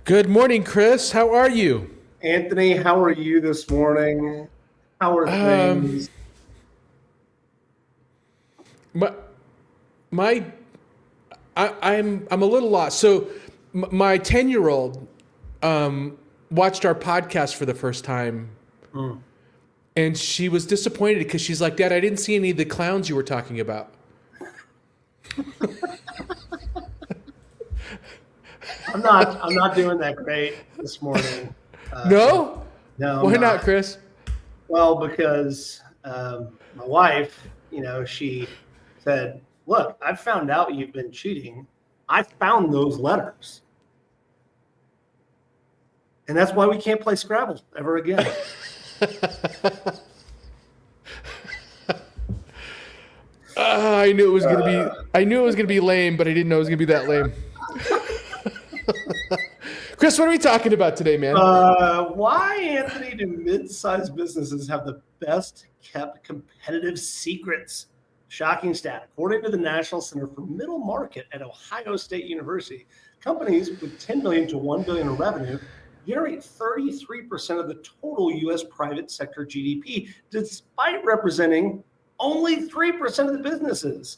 Good morning, Chris. How are you? Anthony, how are you this morning? How are Um, things? my, my I'm a little lost. So, my 10-year-old watched our podcast for the first time, Mm. and she was disappointed because she's like, "Dad, I didn't see any of the clowns you were talking about." I'm not doing that great this morning. And No, no, I'm why not, not. Chris? Well, because my wife, she said, "Look, I found out you've been cheating. I found those letters, and that's why we can't play Scrabble ever again." I knew it was gonna be. I knew it was gonna be lame, but I didn't know it was gonna be that lame. Chris, what are we talking about today, man? Why, Anthony, do mid-sized businesses have the best kept competitive secrets? Shocking stat. According to the National Center for Middle Market at Ohio State University, companies with 10 million to 1 billion in revenue generate 33% of the total U.S. private sector GDP, despite representing only 3% of the businesses.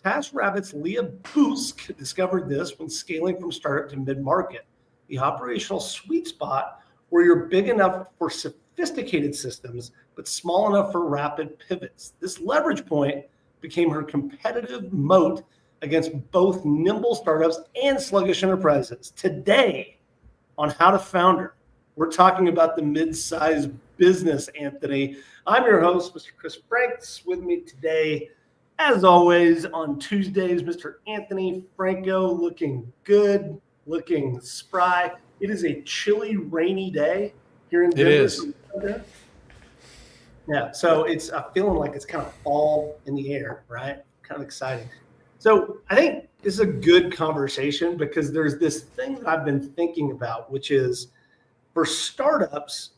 TaskRabbit's Leah Busk discovered this when scaling from startup to mid-market, the operational sweet spot where you're big enough for sophisticated systems, but small enough for rapid pivots. This leverage point became her competitive moat against both nimble startups and sluggish enterprises. Today, on How to Founder, we're talking about the mid-sized business, Anthony. I'm your host, Mr. Chris Franks. With me today, as always, on Tuesdays, Mr. Anthony Franco, looking good, looking spry. It is a chilly, rainy day here in It Denver. is. Yeah, so it's feeling like it's kind of fall in the air, right? Kind of exciting. So I think this is a good conversation because there's this thing that I've been thinking about, which is for startups,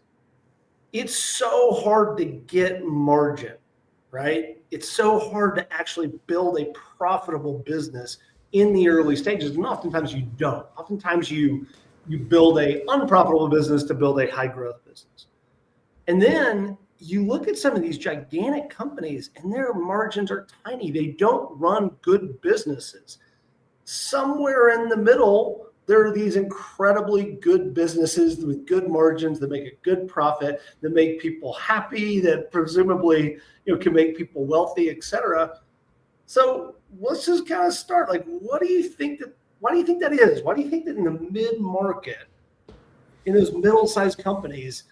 it's so hard to get margin, right? It's so hard to actually build a profitable business in the early stages, and oftentimes you don't. Oftentimes you build a unprofitable business to build a high growth business, and then you look at some of these gigantic companies, and their margins are tiny. They don't run good businesses. Somewhere in the middle, there are these incredibly good businesses with good margins that make a good profit, that make people happy, that presumably can make people wealthy, etc. So let's just kind of start. Like, what do you think that? Why do you think that is? Why do you think that in the mid market, in those middle sized companies,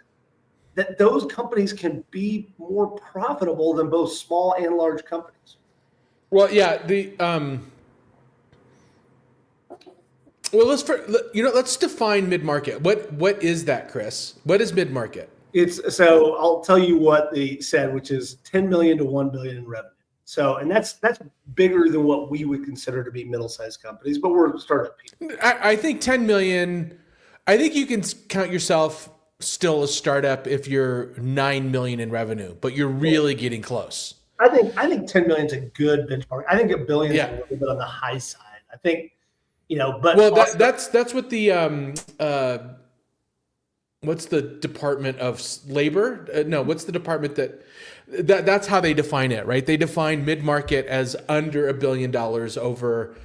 that those companies can be more profitable than both small and large companies? Well, yeah. Let's define mid market. What is that, Chris? What is mid market? So I'll tell you what they said, which is 10 million to 1 billion in revenue. So, and that's bigger than what we would consider to be middle-sized companies, but we're startup people. I think 10 million. I think you can count yourself still a startup if you're 9 million in revenue, but you're really getting close. I think 10 million is a good benchmark. I think a billion is a Yeah. little bit on the high side. I think, but Well, also, that's what the what's the Department of Labor? No, what's the department that's how they define it, right? They define mid market as under $1 billion over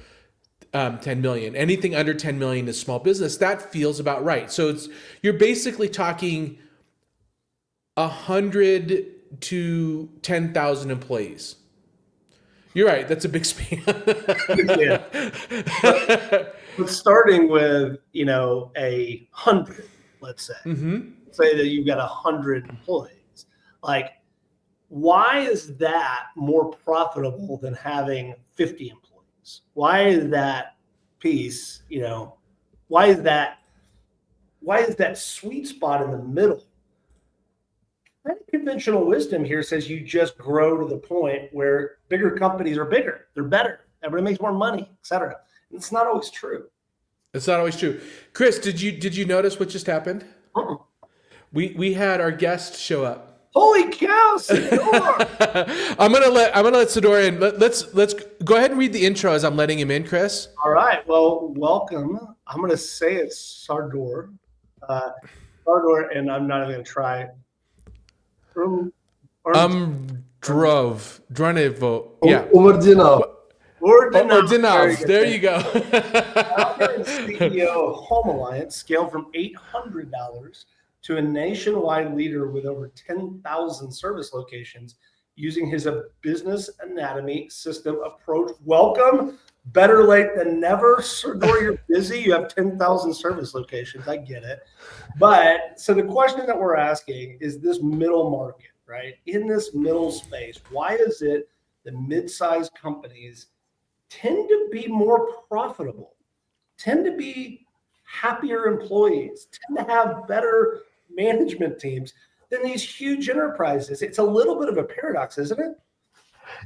10 million. Anything under 10 million is small business. That feels about right. So you're basically talking 100 to 10,000 employees. You're right. That's a big span. yeah. But starting with, 100, let's say, say that you've got 100 employees, like, why is that more profitable than having 50 employees? Why is that piece, why is that sweet spot in the middle? I think conventional wisdom here says you just grow to the point where bigger companies are bigger, they're better, everybody makes more money, etc. It's not always true. It's not always true. Chris, did you notice what just happened? Uh-uh. We had our guest show up. Holy cow, Sardor! I'm gonna let Sardor in. Let's go ahead and read the intro as I'm letting him in, Chris. All right. Well, welcome. I'm going to say it's Sardor. Sardor, and I'm not even going to try. Dronivo. Yeah. Umrdinov. Umrdinov. There you go. Founder and CEO of Home Alliance scaled from $800 to a nationwide leader with over 10,000 service locations using his business anatomy system approach. Welcome. Better late than never. Sardor, you're busy. You have 10,000 service locations. I get it. But so the question that we're asking is this middle market, right? In this middle space, why is it that mid-sized companies tend to be more profitable, tend to be happier employees, tend to have better management teams than these huge enterprises? It's a little bit of a paradox, isn't it?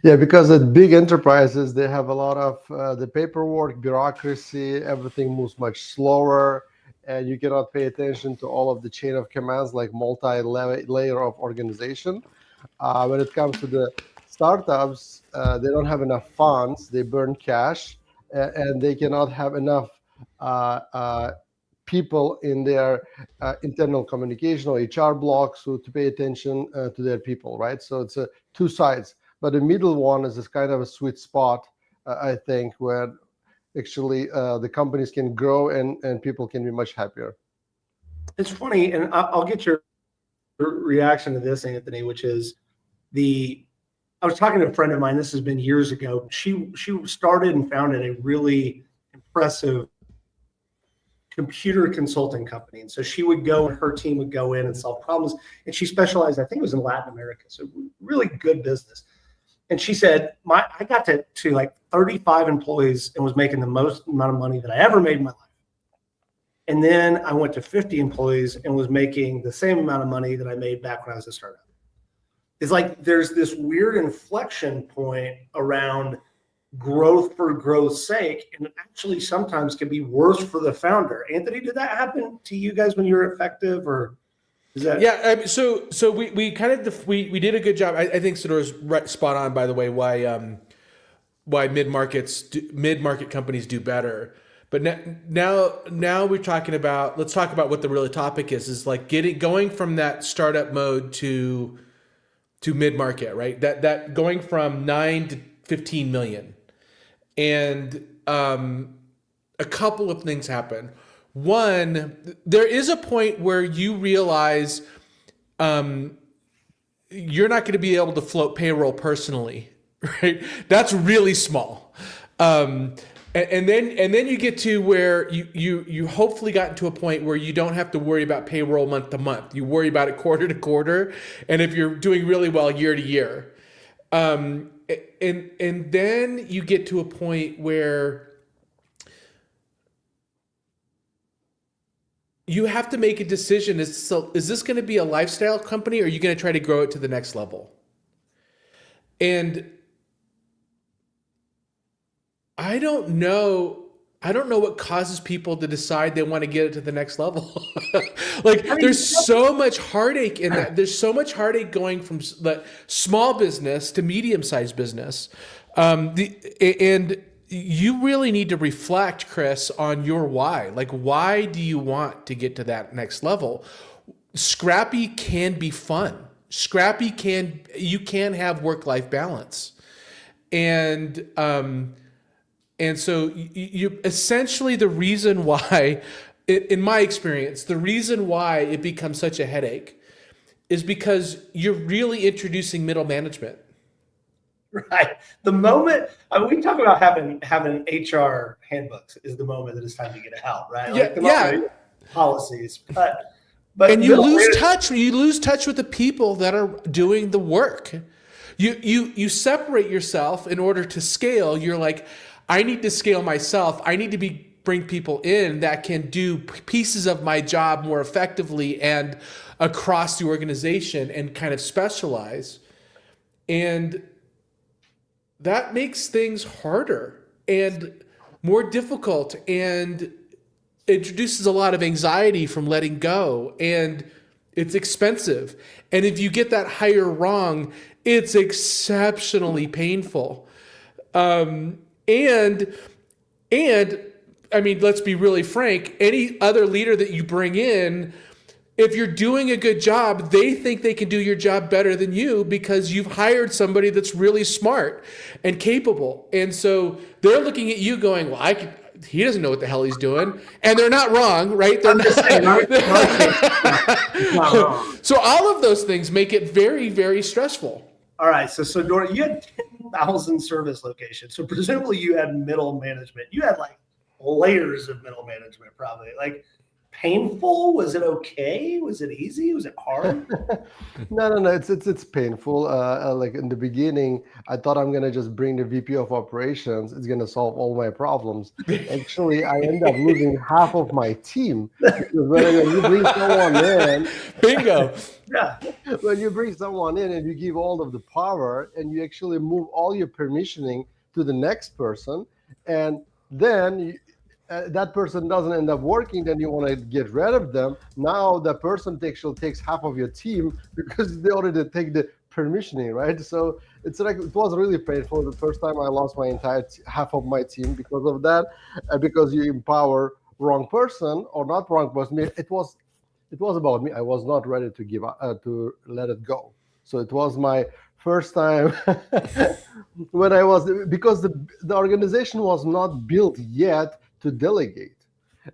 Yeah, because at big enterprises, they have a lot of the paperwork, bureaucracy, everything moves much slower, and you cannot pay attention to all of the chain of commands like multi-layer of organization. When it comes to the startups, they don't have enough funds, they burn cash, and they cannot have enough people in their internal communication or HR blocks to pay attention to their people, right? So it's two sides. But the middle one is this kind of a sweet spot, I think, where actually the companies can grow and people can be much happier. It's funny, and I'll get your reaction to this, Anthony, which is I was talking to a friend of mine, this has been years ago. She started and founded a really impressive computer consulting company. And so she would go and her team would go in and solve problems. And she specialized, I think it was in Latin America. So really good business. And she said, I got to like 35 employees and was making the most amount of money that I ever made in my life. And then I went to 50 employees and was making the same amount of money that I made back when I was a startup. It's like there's this weird inflection point around growth for growth's sake, and it actually sometimes can be worse for the founder. Anthony, did that happen to you guys when you were effective, or is that? Yeah. So we kind of we did a good job. I think Sardor's spot on. By the way, why mid-market companies do better. But now we're talking about. Let's talk about what the real topic is. Is like going from that startup mode to mid-market, right? That going from 9 to 15 million. And a couple of things happen. One, there is a point where you realize you're not going to be able to float payroll personally, right? That's really small. And then you get to where you hopefully got to a point where you don't have to worry about payroll month to month. You worry about it quarter to quarter, and if you're doing really well, year to year. And then you get to a point where you have to make a decision. Is this going to be a lifestyle company, or are you going to try to grow it to the next level? And I don't know what causes people to decide they want to get it to the next level. There's so much heartache in that. There's so much heartache going from the small business to medium-sized business. And you really need to reflect, Chris, on your why. Like, why do you want to get to that next level? Scrappy can be fun. You can have work-life balance. And so you essentially, the reason why, in my experience, the reason why it becomes such a headache is because you're really introducing middle management. Right. The moment we talk about having HR handbooks is the moment that it's time to get it out, right? Yeah. Policies, but and you lose touch. You lose touch with the people that are doing the work. You separate yourself in order to scale. You're like, I need to scale myself. I need to bring people in that can do pieces of my job more effectively and across the organization and kind of specialize. And that makes things harder and more difficult and introduces a lot of anxiety from letting go. And It's expensive. And if you get that hire wrong, it's exceptionally painful. And I mean, let's be really frank, any other leader that you bring in, if you're doing a good job, they think they can do your job better than you because you've hired somebody that's really smart and capable. And so they're looking at you going, well, he doesn't know what the hell he's doing. And they're not wrong, right? They're not. So all of those things make it very, very stressful. All right. So Sardor, you had 10,000 service locations. So presumably you had middle management. You had like layers of middle management, probably. Like, painful? Was it okay? Was it easy? Was it hard? No. It's painful. Like in the beginning, I thought I'm gonna just bring the VP of operations. It's gonna solve all my problems. Actually, I end up losing half of my team because when you bring someone in, bingo. Yeah. When you bring someone in and you give all of the power and you actually move all your permissioning to the next person, and then that person doesn't end up working, then you want to get rid of them. Now the person actually takes half of your team because they already take the permissioning, right? So it's like, it was really painful. The first time I lost my entire half of my team because of that, because you empower wrong person or not wrong person. It was about me. I was not ready to give up, to let it go. So it was my first time when I was, because the organization was not built yet to delegate.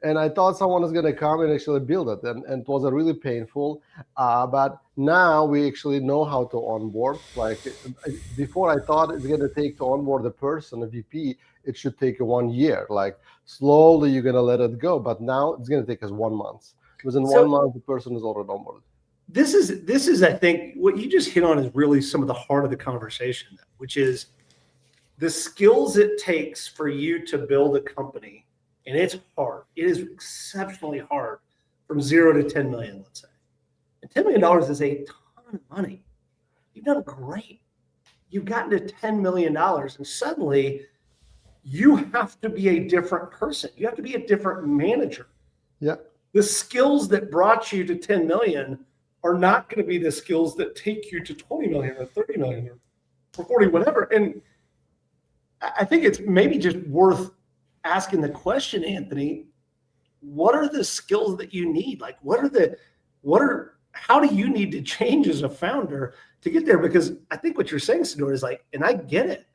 And I thought someone was going to come and actually build it. And it was really painful. But now we actually know how to onboard. Like before, I thought it's going to take to onboard the person, a VP, it should take 1 year. Like slowly you're going to let it go. But now it's going to take us 1 month. Within 1 month, the person is already onboarded. This is, I think, what you just hit on is really some of the heart of the conversation, which is the skills it takes for you to build a company. And it's hard. It is exceptionally hard from 0 to 10 million, let's say. And $10 million is a ton of money. You've done great. You've gotten to $10 million, and suddenly you have to be a different person. You have to be a different manager. Yeah. The skills that brought you to 10 million are not going to be the skills that take you to 20 million or 30 million or 40, whatever. And I think it's maybe just worth asking the question, Anthony, what are the skills that you need? Like, how do you need to change as a founder to get there? Because I think what you're saying, Sardor, is like, and I get it.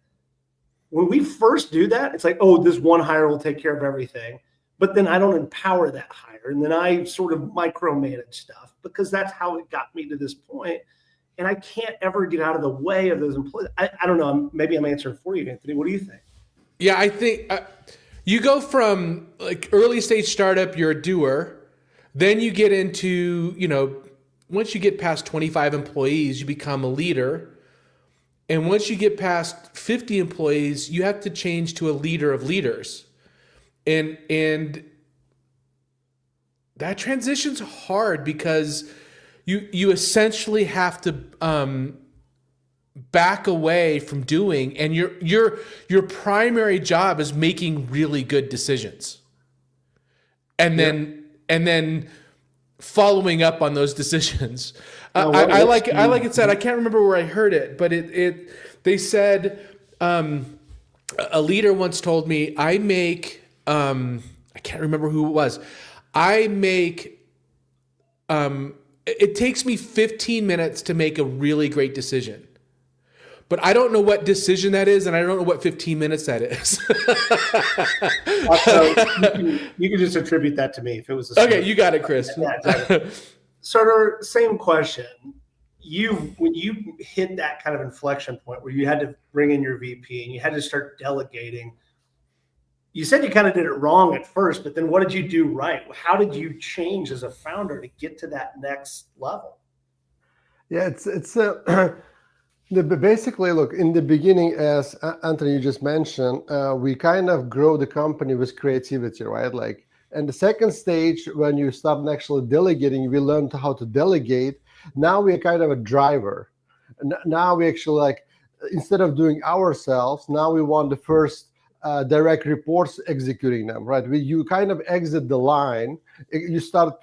When we first do that, it's like, oh, this one hire will take care of everything. But then I don't empower that hire. And then I sort of micromanage stuff because that's how it got me to this point. And I can't ever get out of the way of those employees. I don't know. Maybe I'm answering for you, Anthony. What do you think? Yeah, I think you go from like early stage startup, you're a doer. Then you get into, once you get past 25 employees, you become a leader. And once you get past 50 employees, you have to change to a leader of leaders. And that transition's hard because you essentially have to back away from doing, and your primary job is making really good decisions, and then following up on those decisions. I like it said. I can't remember where I heard it, but they said a leader once told me, I make I can't remember who it was. I make it takes me 15 minutes to make a really great decision. But I don't know what decision that is, and I don't know what 15 minutes that is. You can just attribute that to me if it was okay. You got it, Chris. Yeah, exactly. Sardor, same question. When you hit that kind of inflection point where you had to bring in your VP and you had to start delegating, you said you kind of did it wrong at first, but then what did you do right? How did you change as a founder to get to that next level? Yeah, basically, look, in the beginning, as Anthony, you just mentioned, we kind of grow the company with creativity, right? Like, and the second stage, when you start actually delegating, we learned how to delegate. Now we're kind of a driver. Now we actually, like, instead of doing ourselves, now we want the first direct reports executing them, right? You kind of exit the line. You start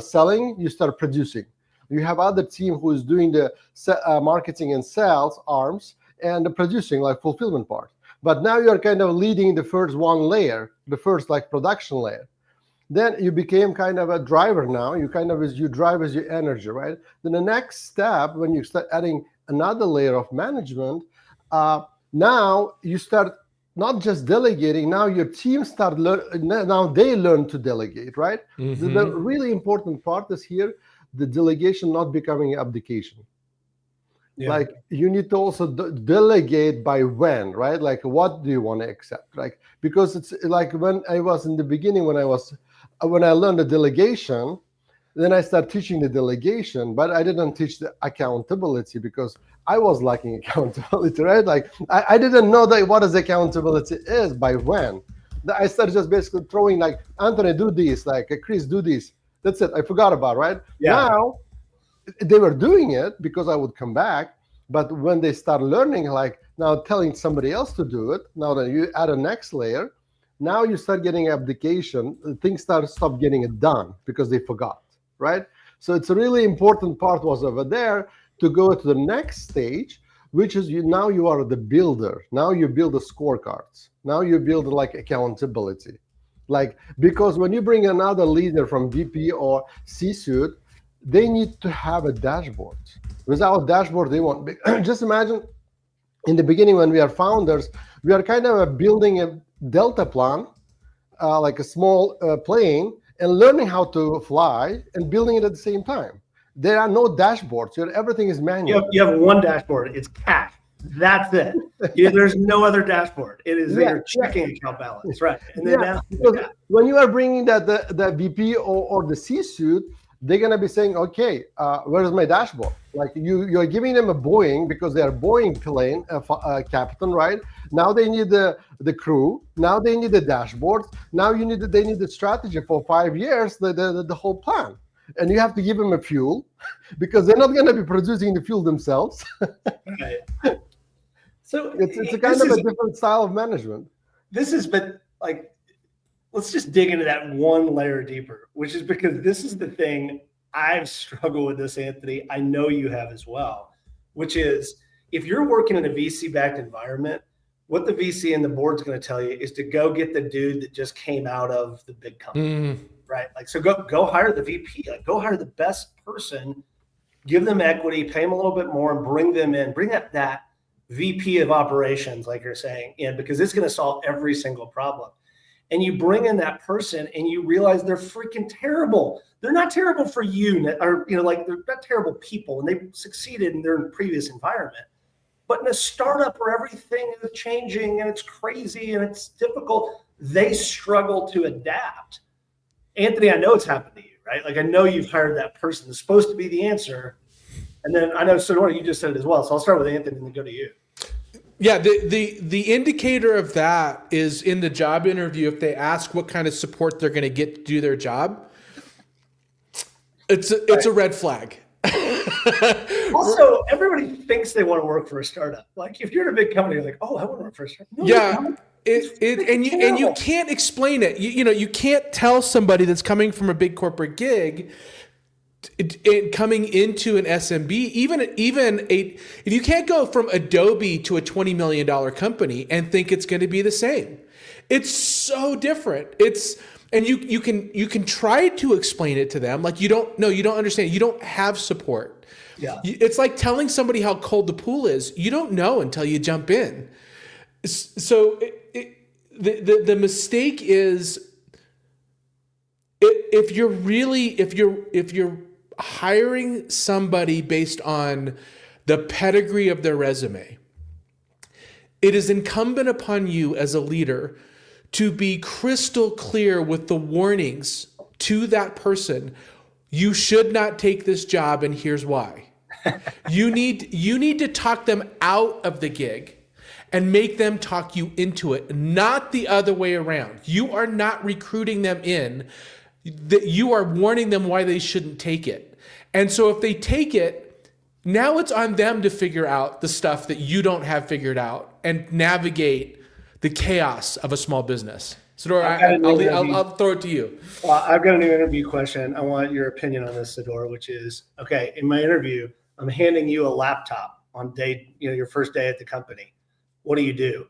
selling, you start producing. You have other team who is doing the marketing and sales arms and the producing like fulfillment part. But now you're kind of leading the first one layer, the first like production layer. Then you became kind of a driver now. You kind of you drive as your energy, right? Then the next step, when you start adding another layer of management, now you start not just delegating. Now your team now they learn to delegate, right? Mm-hmm. The really important part is here, the delegation not becoming abdication. Yeah. Like you need to also delegate by when, right? Like what do you want to accept? Like, because it's like when I was in the beginning, when I learned the delegation, then I started teaching the delegation, but I didn't teach the accountability because I was lacking accountability, right? Like I didn't know that what is accountability is by when. I started just basically throwing like, Anthony, do this, like Chris, do this. That's it. I forgot about, right? Yeah. Now, they were doing it because I would come back, but when they start learning, like now telling somebody else to do it, now that you add a next layer, now you start getting abdication, things stop getting it done because they forgot, right? So it's a really important part was over there to go to the next stage, which is now you are the builder. Now you build the scorecards. Now you build like accountability. Like, because when you bring another leader from VP or C-suite, they need to have a dashboard. Without dashboard, they won't. Just imagine in the beginning when we are founders, we are kind of building a Delta plane, like a small plane, and learning how to fly and building it at the same time. There are no dashboards. Everything is manual. You have one dashboard. It's cash. That's it. There's no other dashboard. It is your checking account balance, right? And then when you are bringing the VP or the C-suite, they're gonna be saying, okay, where is my dashboard? Like you're giving them a Boeing because they are Boeing plane captain, right? Now they need the crew. Now they need the dashboards. Now they need the strategy for 5 years, the whole plan. And you have to give them a fuel because they're not gonna be producing the fuel themselves. Right. So it's a kind of a different style of management. But let's just dig into that one layer deeper, which is because this is the thing I've struggled with this, Anthony. I know you have as well, which is if you're working in a VC-backed environment, what the VC and the board's going to tell you is to go get the dude that just came out of the big company, right? Like, so go hire the VP, like go hire the best person, give them equity, pay them a little bit more, and bring them in, bring that VP of operations, like you're saying, in, because it's going to solve every single problem. And you bring in that person and you realize they're freaking terrible. They're not terrible for you, or like they're not terrible people, and they succeeded in their previous environment. But in a startup where everything is changing and it's crazy and it's difficult, they struggle to adapt. Anthony, I know it's happened to you, right? Like I know you've hired that person that's supposed to be the answer. And then I know, Sardor, you just said it as well. So I'll start with Anthony and then go to you. Yeah, the indicator of that is in the job interview. If they ask what kind of support they're going to get to do their job, it's a red flag. Also, everybody thinks they want to work for a startup. Like if you're in a big company, you're like, oh, I want to work for a startup. No, yeah, and you can't explain it. You can't tell somebody that's coming from a big corporate gig. Coming into an SMB, even if you can't go from Adobe to a $20 million company and think it's going to be the same, it's so different. And you can try to explain it to them like you don't understand. You don't have support. Yeah, it's like telling somebody how cold the pool is. You don't know until you jump in. So the mistake is if you're hiring somebody based on the pedigree of their resume, it is incumbent upon you as a leader to be crystal clear with the warnings to that person. You should not take this job, and here's why. You need to talk them out of the gig and make them talk you into it, not the other way around. You are not recruiting them in. That you are warning them why they shouldn't take it. And so if they take it, now it's on them to figure out the stuff that you don't have figured out and navigate the chaos of a small business. Sardor, I've got a new interview. I'll throw it to you. I've got a new interview question. I want your opinion on this, Sardor, which is, okay, in my interview, I'm handing you a laptop on day, your first day at the company. What do you do?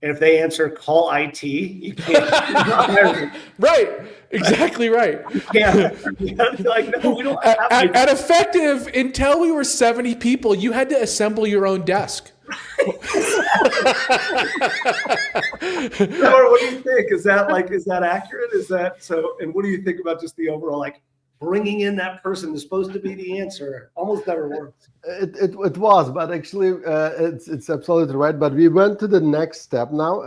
And if they answer call IT, you can't. Right. Exactly right. Yeah. You gotta be like, no, we don't have At Effective, until we were 70 people, you had to assemble your own desk. Or what do you think? Is that accurate? Is that so? And what do you think about just the overall, like, bringing in that person is supposed to be the answer? Almost never works. It was, but actually, it's absolutely right. But we went to the next step now.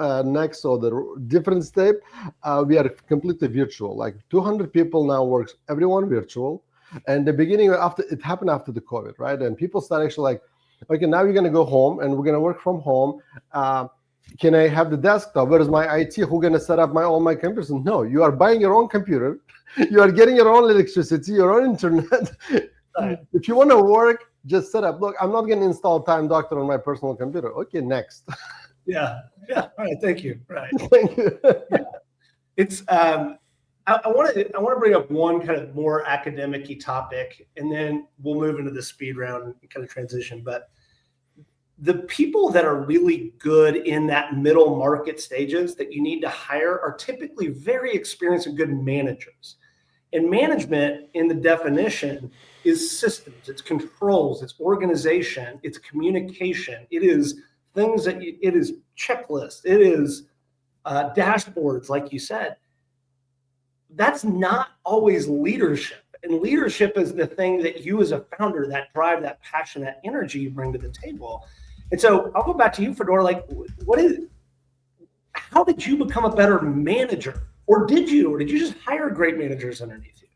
So the different step, we are completely virtual. Like 200 people now works, everyone virtual. And the beginning after it happened after the COVID, right? And people start actually like, okay, now you're gonna go home and we're gonna work from home. Can I have the desktop? Where is my IT? Who's gonna set up all my computers? No, you are buying your own computer. You are getting your own electricity, your own internet. If you want to work, just set up. Look, I'm not going to install Time Doctor on my personal computer. Okay, next. Yeah. All right. Thank you. Right. Thank you. Yeah. It's I want to bring up one kind of more academic-y topic, and then we'll move into the speed round and kind of transition. But the people that are really good in that middle market stages that you need to hire are typically very experienced and good managers. And management, in the definition, is systems, it's controls, it's organization, it's communication, it is things it is checklists, it is dashboards, like you said. That's not always leadership. And leadership is the thing that you as a founder, that drive, that passion, that energy you bring to the table. And so I'll go back to you, Fedor. Like, how did you become a better manager? Or did you just hire great managers underneath you?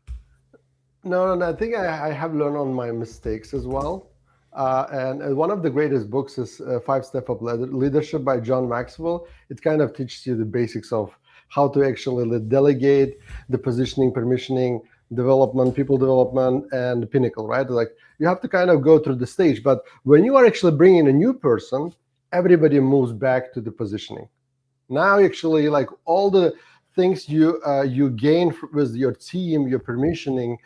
No. I think I have learned on my mistakes as well. And one of the greatest books is 5 Steps of Leadership by John Maxwell. It kind of teaches you the basics of how to actually delegate, the positioning, permissioning, development, people development, and the pinnacle, right? Like you have to kind of go through the stage. But when you are actually bringing a new person, everybody moves back to the positioning. Now, actually, like all the things you gain with your team, your permissioning,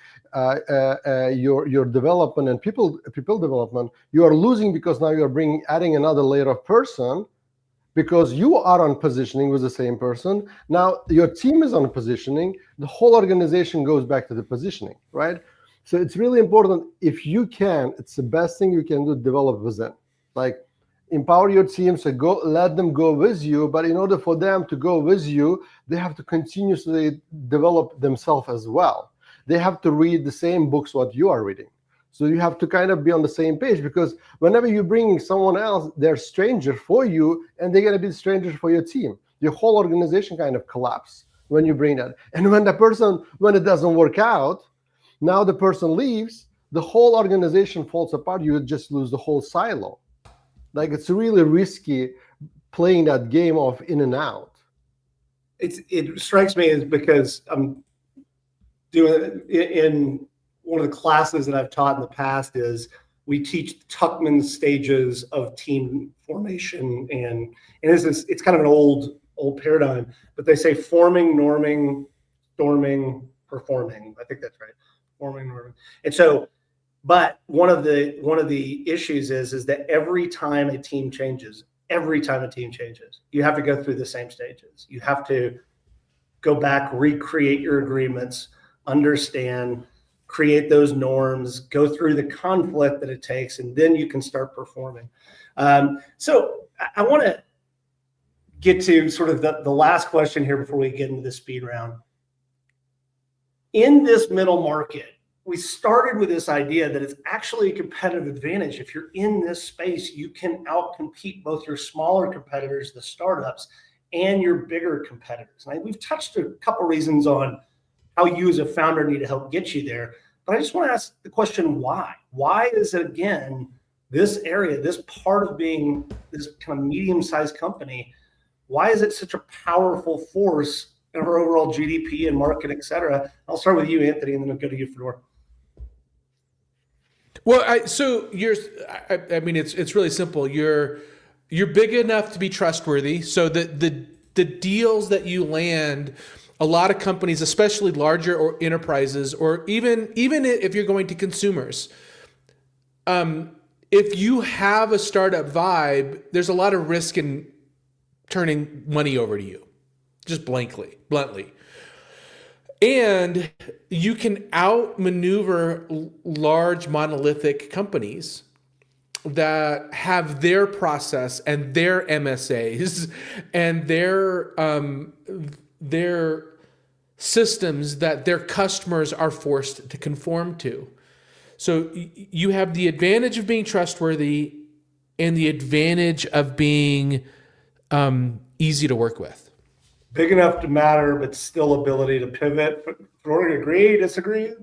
your development and people development, you are losing because now you are adding another layer of person because you are on positioning with the same person. Now your team is on positioning. The whole organization goes back to the positioning, right? So it's really important. If you can, it's the best thing you can do. Develop within, like. Empower your team, so let them go with you. But in order for them to go with you, they have to continuously develop themselves as well. They have to read the same books what you are reading. So you have to kind of be on the same page, because whenever you're bringing someone else, they're stranger for you, and they're going to be strangers for your team. Your whole organization kind of collapses when you bring that. And when it doesn't work out, now the person leaves, the whole organization falls apart. You just lose the whole silo. Like it's really risky playing that game of in and out. It strikes me as because I'm doing in one of the classes that I've taught in the past is we teach Tuckman stages of team formation, and it's kind of an old paradigm, but they say forming, norming, storming, performing. I think that's right. Forming, norming, and so. But one of the issues is that every time a team changes, you have to go through the same stages. You have to go back, recreate your agreements, understand, create those norms, go through the conflict that it takes, and then you can start performing. So I want to get to sort of the last question here before we get into the speed round. In this middle market, we started with this idea that it's actually a competitive advantage. If you're in this space, you can outcompete both your smaller competitors, the startups, and your bigger competitors. And we've touched a couple reasons on how you as a founder need to help get you there. But I just want to ask the question, why? Why is it, again, this area, this part of being this kind of medium-sized company, why is it such a powerful force in our overall GDP and market, et cetera? I'll start with you, Anthony, and then I'll go to you, Fedor. Well, I mean, it's really simple. You're big enough to be trustworthy, so that the deals that you land, a lot of companies, especially larger or enterprises, or even if you're going to consumers, if you have a startup vibe, there's a lot of risk in turning money over to you, just bluntly. And you can outmaneuver large monolithic companies that have their process and their MSAs and their systems that their customers are forced to conform to. So you have the advantage of being trustworthy and the advantage of being easy to work with. Big enough to matter, but still ability to pivot. Florian, agree, disagree?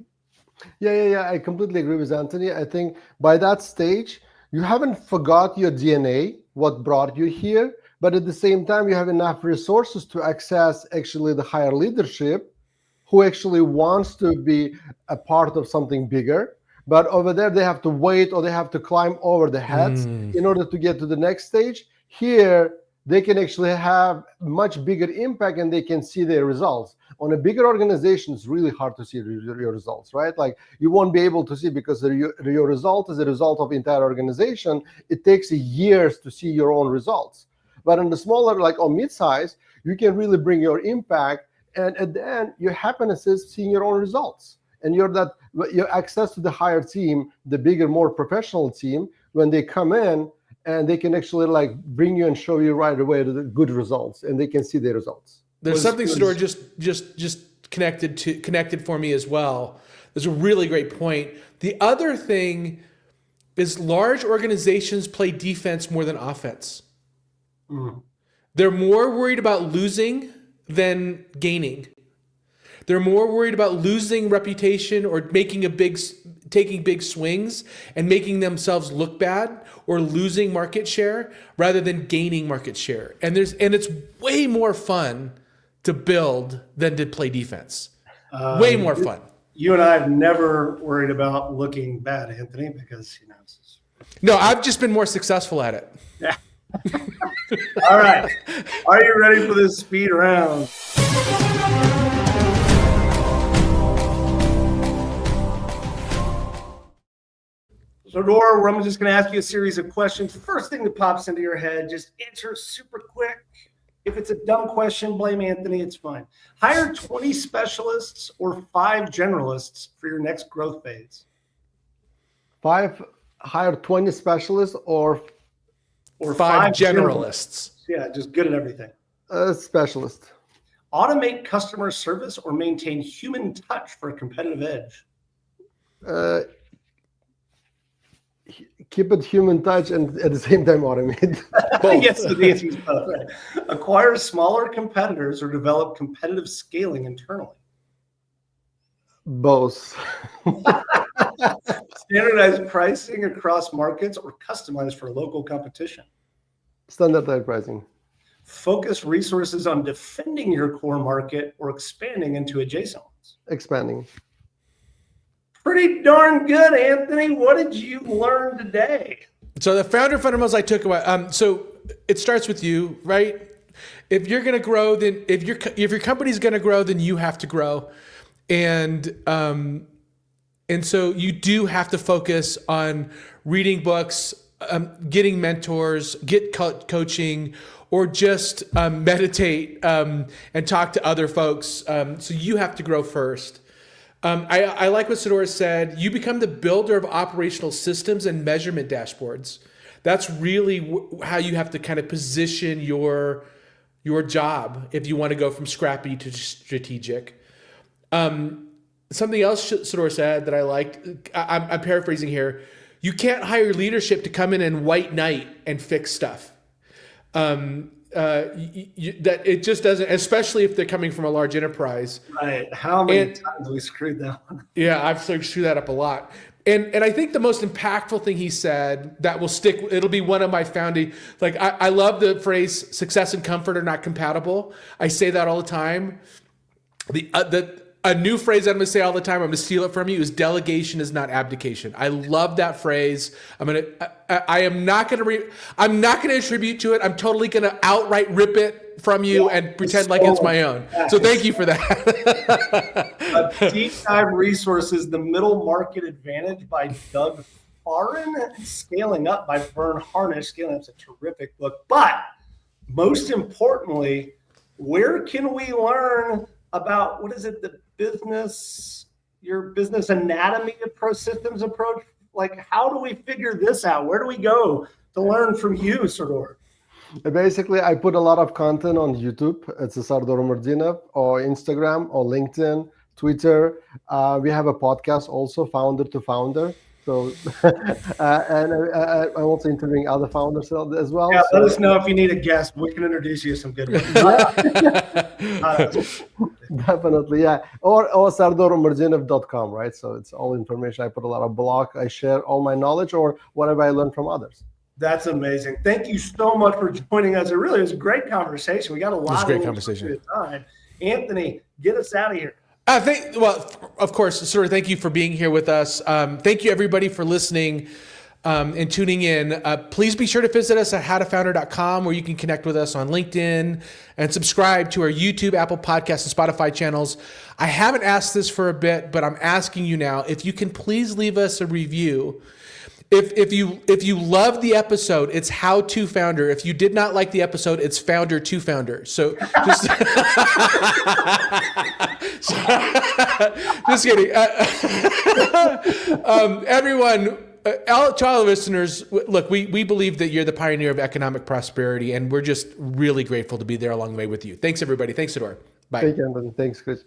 Yeah. I completely agree with Anthony. I think by that stage, you haven't forgot your DNA, what brought you here, but at the same time, you have enough resources to access actually the higher leadership who actually wants to be a part of something bigger. But over there, they have to wait or they have to climb over the heads in order to get to the next stage. Here, they can actually have much bigger impact and they can see their results. On a bigger organization, it's really hard to see your results, right? Like you won't be able to see because your result is a result of the entire organization. It takes years to see your own results. But in the smaller, like on mid-size, you can really bring your impact. And at the end, your happiness is seeing your own results. And your access to the higher team, the bigger, more professional team, when they come in, and they can actually like bring you and show you right away the good results, and they can see the results. There's something Sardor just connected for me as well. There's a really great point. The other thing is large organizations play defense more than offense. They're more worried about losing than gaining. They're more worried about losing reputation or taking big swings and making themselves look bad or losing market share rather than gaining market share. And it's way more fun to build than to play defense. Way more fun. You and I have never worried about looking bad, Anthony, because No, I've just been more successful at it. Yeah. All right. Are you ready for this speed round? Sardor, I'm just going to ask you a series of questions. The first thing that pops into your head, just answer super quick. If it's a dumb question, blame Anthony. It's fine. Hire 20 specialists or 5 generalists for your next growth phase. Hire 20 specialists or 5 generalists. Yeah, just good at everything. Specialist. Automate customer service or maintain human touch for a competitive edge. Keep it human touch and at the same time automate. Yes, the answer is both. Acquire smaller competitors or develop competitive scaling internally. Both. Standardized pricing across markets or customize for local competition. Standardized pricing. Focus resources on defending your core market or expanding into adjacent ones. Expanding. Pretty darn good, Anthony. What did you learn today? So the founder fundamentals I took away. So it starts with you, right? If you're going to grow, then if your company's going to grow, then you have to grow, and so you do have to focus on reading books, getting mentors, get coaching, or just meditate and talk to other folks. So you have to grow first. I like what Sardor said. You become the builder of operational systems and measurement dashboards. That's really how you have to kind of position your job if you want to go from scrappy to strategic. Something else Sardor said that I liked, I'm paraphrasing here. You can't hire leadership to come in and white knight and fix stuff. That it just doesn't, especially if they're coming from a large enterprise. Right. How many times have we screwed that one? Yeah, I've screwed that up a lot. And I think the most impactful thing he said that will stick, it'll be one of my founding, like I love the phrase success and comfort are not compatible. I say that all the time. a new phrase I'm going to say all the time. I'm going to steal it from you. Is delegation is not abdication. I love that phrase. I'm not going to attribute to it. I'm totally going to outright rip it from you and pretend like it's my own. So thank you for that. Deep dive resources, The Middle Market Advantage by Doug Farin, Scaling Up by Vern Harnish. Scaling Up's a terrific book. But most importantly, where can we learn about, what is it, your business anatomy approach, systems approach? Like, how do we figure this out? Where do we go to learn from you, Sardor? Basically, I put a lot of content on YouTube. It's a Sardor Umrdinov, or Instagram, or LinkedIn, Twitter. We have a podcast also, Founder to Founder. So, and I'm also interviewing other founders as well. Yeah, let us know if you need a guest. We can introduce you to some good ones. Definitely, yeah. Or sardorumrdinov.com, right? So it's all information. I put a lot of blog. I share all my knowledge or whatever I learned from others. That's amazing. Thank you so much for joining us. It really was a great conversation. We got a lot of great conversation. Time. Anthony, get us out of here. Well, of course, sir, thank you for being here with us. Thank you, everybody, for listening and tuning in. Please be sure to visit us at howtofounder.com, where you can connect with us on LinkedIn and subscribe to our YouTube, Apple Podcasts, and Spotify channels. I haven't asked this for a bit, but I'm asking you now, if you can please leave us a review. If you love the episode, it's How to Founder. If you did not like the episode, it's Founder to Founder. So just just kidding. Everyone, to all the listeners, look, we believe that you're the pioneer of economic prosperity, and we're just really grateful to be there along the way with you. Thanks, everybody. Thanks, Sardor. Bye. Thank you, Anthony. Thanks, Chris.